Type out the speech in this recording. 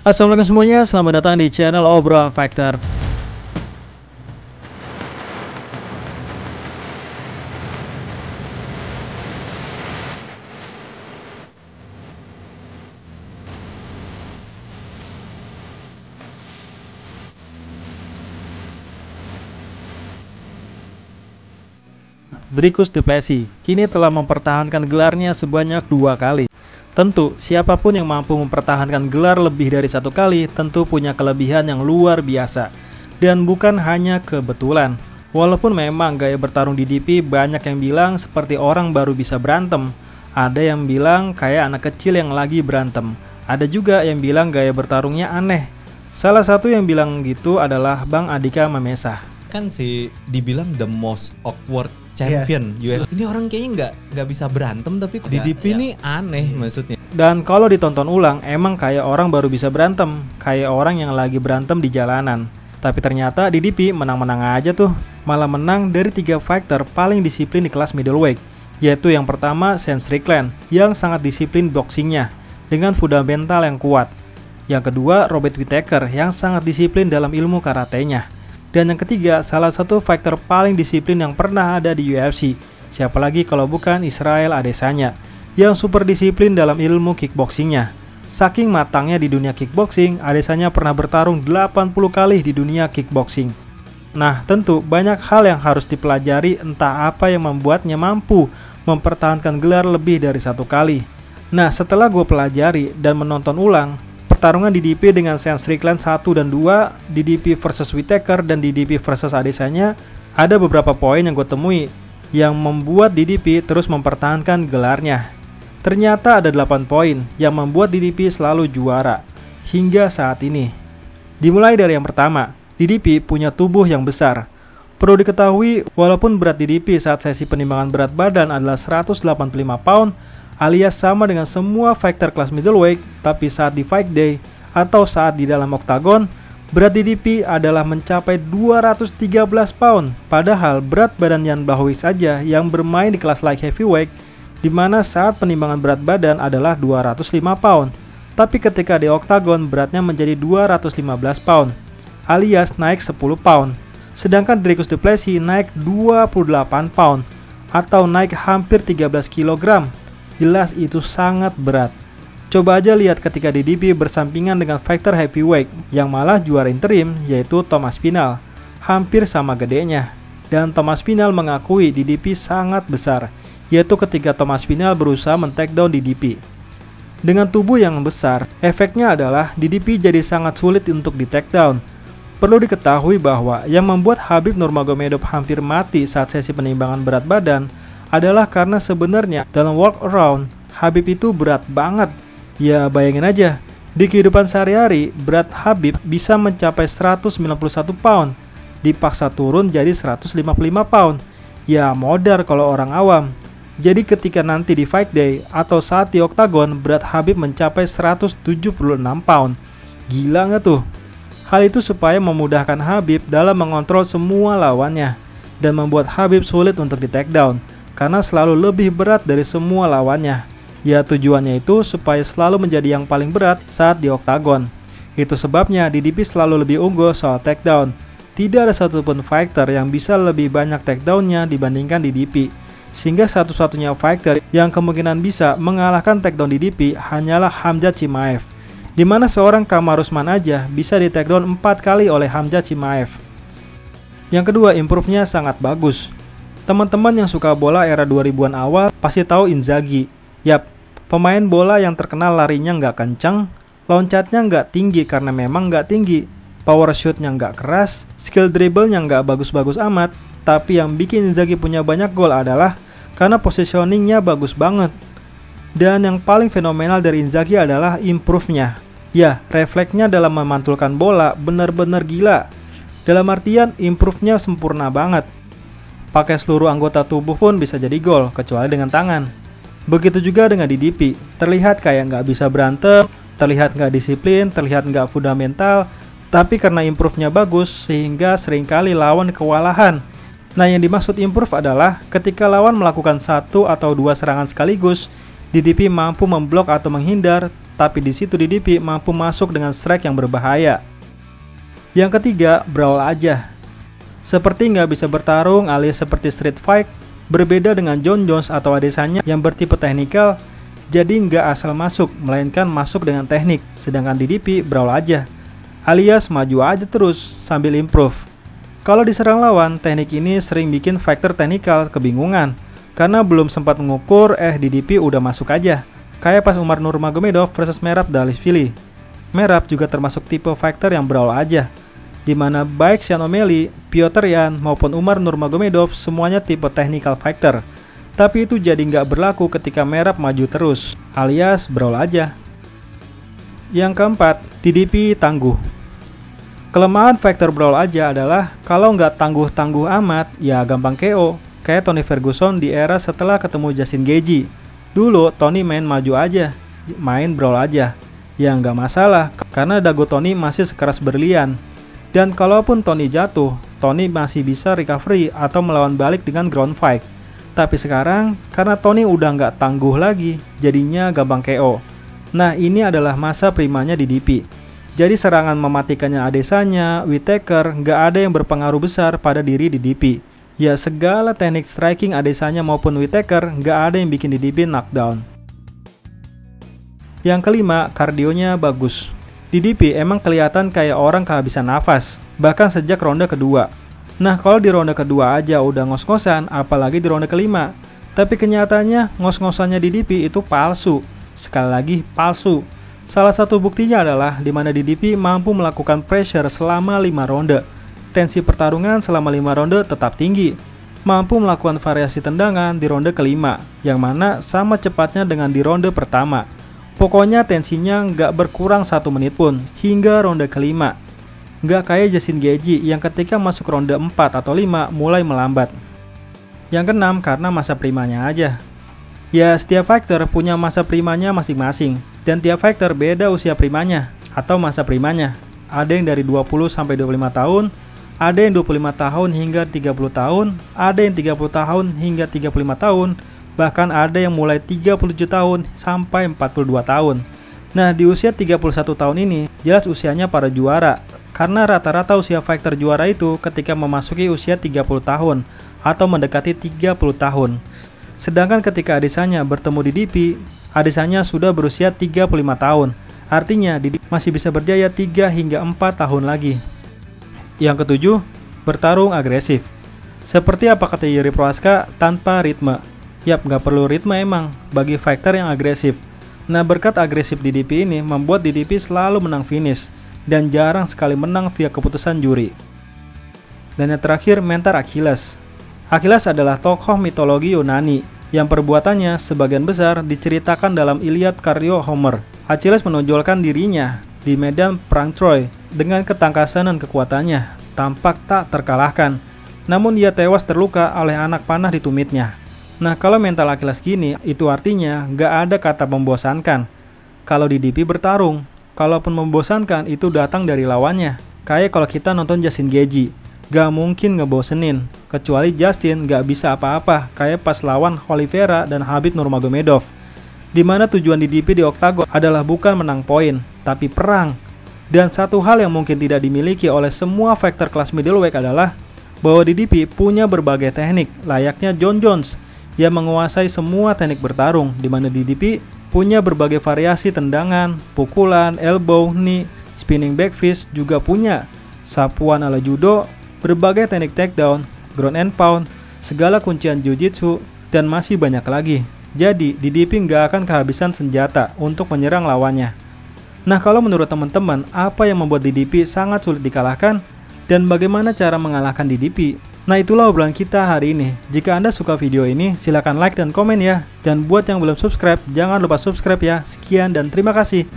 Assalamualaikum semuanya, selamat datang di channel Obrolan Fighter. Dricus du Plessis kini telah mempertahankan gelarnya sebanyak 2 kali. Tentu, siapapun yang mampu mempertahankan gelar lebih dari 1 kali tentu punya kelebihan yang luar biasa. Dan bukan hanya kebetulan. Walaupun memang gaya bertarung DDP banyak yang bilang seperti orang baru bisa berantem. Ada yang bilang kayak anak kecil yang lagi berantem. Ada juga yang bilang gaya bertarungnya aneh. Salah satu yang bilang gitu adalah Bang Andika Mamesa. Kan dibilang the most awkward champion UFC. Ini orang kayaknya nggak bisa berantem tapi DDP ini aneh maksudnya. Dan kalau ditonton ulang emang kayak orang baru bisa berantem, kayak orang yang lagi berantem di jalanan. Tapi ternyata DDP menang-menang aja tuh. Malah menang dari 3 fighter paling disiplin di kelas middleweight, yaitu yang pertama Sean Strickland yang sangat disiplin boxingnya dengan fundamental yang kuat. Yang kedua Robert Whittaker yang sangat disiplin dalam ilmu karatenya. Dan yang ketiga, salah satu fighter paling disiplin yang pernah ada di UFC. Siapa lagi kalau bukan Israel Adesanya, yang super disiplin dalam ilmu kickboxingnya. Saking matangnya di dunia kickboxing, Adesanya pernah bertarung 80 kali di dunia kickboxing. Nah, tentu banyak hal yang harus dipelajari, entah apa yang membuatnya mampu mempertahankan gelar lebih dari 1 kali. Nah, setelah gue pelajari dan menonton ulang pertarungan DDP dengan Sean Strickland 1 dan 2, DDP versus Whittaker dan DDP versus Adesanya, ada beberapa poin yang gue temui yang membuat DDP terus mempertahankan gelarnya. Ternyata ada 8 poin yang membuat DDP selalu juara hingga saat ini. Dimulai dari yang pertama, DDP punya tubuh yang besar. Perlu diketahui, walaupun berat DDP saat sesi penimbangan berat badan adalah 185 pound, alias sama dengan semua fighter kelas middleweight, tapi saat di fight day atau saat di dalam oktagon, berat DDP adalah mencapai 213 pound. Padahal berat badan Jan Blachowicz saja yang bermain di kelas light heavyweight, di mana saat penimbangan berat badan adalah 205 pound. Tapi ketika di oktagon beratnya menjadi 215 pound, alias naik 10 pound. Sedangkan Dricus du Plessis naik 28 pound, atau naik hampir 13 kg. Jelas itu sangat berat. Coba aja lihat ketika DDP bersampingan dengan fighter heavyweight yang malah juara interim, yaitu Thomas Spinal. Hampir sama gedenya. Dan Thomas Spinal mengakui DDP sangat besar, yaitu ketika Thomas Spinal berusaha men-takedown DDP. Dengan tubuh yang besar, efeknya adalah DDP jadi sangat sulit untuk di-takedown. Perlu diketahui bahwa yang membuat Khabib Nurmagomedov hampir mati saat sesi penimbangan berat badan adalah karena sebenarnya dalam walk around Khabib itu berat banget. Ya bayangin aja, di kehidupan sehari-hari berat Khabib bisa mencapai 191 pound, dipaksa turun jadi 155 pound. Ya modar kalau orang awam. Jadi ketika nanti di fight day atau saat di oktagon berat Khabib mencapai 176 pound. Gila nggak tuh? Hal itu supaya memudahkan Khabib dalam mengontrol semua lawannya dan membuat Khabib sulit untuk di takedown, karena selalu lebih berat dari semua lawannya. Ya tujuannya itu supaya selalu menjadi yang paling berat saat di oktagon. Itu sebabnya DDP selalu lebih unggul soal takedown. Tidak ada satupun fighter yang bisa lebih banyak takedownnya dibandingkan DDP. Sehingga satu-satunya fighter yang kemungkinan bisa mengalahkan takedown DDP hanyalah Khamzat Chimaev, dimana seorang Kamaru Usman aja bisa di takedown 4 kali oleh Khamzat Chimaev. Yang kedua, improve-nya sangat bagus. Teman-teman yang suka bola era 2000-an awal pasti tahu Inzaghi. Yap, pemain bola yang terkenal larinya nggak kencang, loncatnya nggak tinggi karena memang nggak tinggi, power shootnya nggak keras, skill dribblenya nggak bagus-bagus amat. Tapi yang bikin Inzaghi punya banyak gol adalah karena positioningnya bagus banget. Dan yang paling fenomenal dari Inzaghi adalah improve-nya. Ya, refleksnya dalam memantulkan bola benar-benar gila. Dalam artian improve-nya sempurna banget. Pakai seluruh anggota tubuh pun bisa jadi gol, kecuali dengan tangan. Begitu juga dengan DDP, terlihat kayak nggak bisa berantem, terlihat nggak disiplin, terlihat nggak fundamental, tapi karena improve-nya bagus, sehingga seringkali lawan kewalahan. Nah yang dimaksud improve adalah ketika lawan melakukan 1 atau 2 serangan sekaligus, DDP mampu memblok atau menghindar tapi di situ DDP mampu masuk dengan strike yang berbahaya. Yang ketiga, brawl aja. Seperti nggak bisa bertarung alias seperti street fight, berbeda dengan Jon Jones atau adesanya yang bertipe teknikal, jadi nggak asal masuk, melainkan masuk dengan teknik, sedangkan DDP brawl aja, alias maju aja terus sambil improve. Kalau diserang lawan, teknik ini sering bikin fighter teknikal kebingungan, karena belum sempat mengukur, DDP udah masuk aja. Kayak pas Umar Nurmagomedov versus Merab Dvalishvili. Merab juga termasuk tipe fighter yang brawl aja, dimana baik Sean O'Malley, Petr Yan, maupun Umar Nurmagomedov semuanya tipe technical fighter. Tapi itu jadi nggak berlaku ketika Merab maju terus, alias brawl aja. Yang keempat, DDP tangguh. Kelemahan fighter brawl aja adalah kalau nggak tangguh-tangguh amat, ya gampang KO. Kayak Tony Ferguson di era setelah ketemu Justin Gaethje. Dulu Tony main maju aja, main brawl aja. Ya nggak masalah, karena dagu Tony masih sekeras berlian. Dan kalaupun Tony jatuh, Tony masih bisa recovery atau melawan balik dengan ground fight. Tapi sekarang, karena Tony udah nggak tangguh lagi, jadinya gampang KO. Nah, ini adalah masa primanya DDP. Jadi serangan mematikannya Adesanya, Whittaker, nggak ada yang berpengaruh besar pada diri DDP. Ya, segala teknik striking Adesanya maupun Whittaker, nggak ada yang bikin DDP knockdown. Yang kelima, kardionya bagus. DDP emang kelihatan kayak orang kehabisan nafas, bahkan sejak ronde kedua. Nah, kalau di ronde kedua aja udah ngos-ngosan, apalagi di ronde kelima. Tapi kenyataannya, ngos-ngosannya DDP itu palsu. Sekali lagi, palsu. Salah satu buktinya adalah di mana DDP mampu melakukan pressure selama 5 ronde. Tensi pertarungan selama 5 ronde tetap tinggi. Mampu melakukan variasi tendangan di ronde kelima, yang mana sama cepatnya dengan di ronde pertama. Pokoknya tensinya nggak berkurang 1 menit pun, hingga ronde kelima. Nggak kayak Justin Gaethje yang ketika masuk ronde 4 atau 5 mulai melambat. Yang keenam, karena masa primanya aja. Ya, setiap fighter punya masa primanya masing-masing, dan tiap fighter beda usia primanya, atau masa primanya. Ada yang dari 20 sampai 25 tahun, ada yang 25 tahun hingga 30 tahun, ada yang 30 tahun hingga 35 tahun, bahkan ada yang mulai 37 tahun sampai 42 tahun. Nah, di usia 31 tahun ini, jelas usianya para juara. Karena rata-rata usia fighter juara itu ketika memasuki usia 30 tahun atau mendekati 30 tahun. Sedangkan ketika Adesanya bertemu DDP, Adesanya sudah berusia 35 tahun. Artinya, DDP masih bisa berjaya 3 hingga 4 tahun lagi. Yang ketujuh, bertarung agresif. Seperti apa kata Jiri Prochazka, tanpa ritme. Yap, nggak perlu ritme emang bagi fighter yang agresif. Nah, berkat agresif DDP ini membuat DDP selalu menang finish dan jarang sekali menang via keputusan juri. Dan yang terakhir, mentor Achilles. Achilles adalah tokoh mitologi Yunani yang perbuatannya sebagian besar diceritakan dalam Iliad karya Homer. Achilles menonjolkan dirinya di medan perang Troy dengan ketangkasan dan kekuatannya, tampak tak terkalahkan. Namun ia tewas terluka oleh anak panah di tumitnya. Nah, kalau mental Achilles gini, itu artinya nggak ada kata membosankan. Kalau DDP bertarung, kalaupun membosankan itu datang dari lawannya. Kayak kalau kita nonton Justin Gaethje, gak mungkin ngebosenin. Kecuali Justin gak bisa apa-apa, kayak pas lawan Oliveira dan Khabib Nurmagomedov. Dimana tujuan DDP di oktagon adalah bukan menang poin, tapi perang. Dan satu hal yang mungkin tidak dimiliki oleh semua fighter kelas middleweight adalah bahwa DDP punya berbagai teknik, layaknya Jon Jones yang menguasai semua teknik bertarung, di mana DDP punya berbagai variasi tendangan, pukulan, elbow, knee, spinning back fist juga punya, sapuan ala judo, berbagai teknik takedown, ground and pound, segala kuncian jiu-jitsu, dan masih banyak lagi. Jadi, DDP nggak akan kehabisan senjata untuk menyerang lawannya. Nah, kalau menurut teman-teman, apa yang membuat DDP sangat sulit dikalahkan? Dan bagaimana cara mengalahkan DDP? Nah, itulah obrolan kita hari ini. Jika Anda suka video ini, silakan like dan komen ya. Dan buat yang belum subscribe, jangan lupa subscribe ya. Sekian dan terima kasih.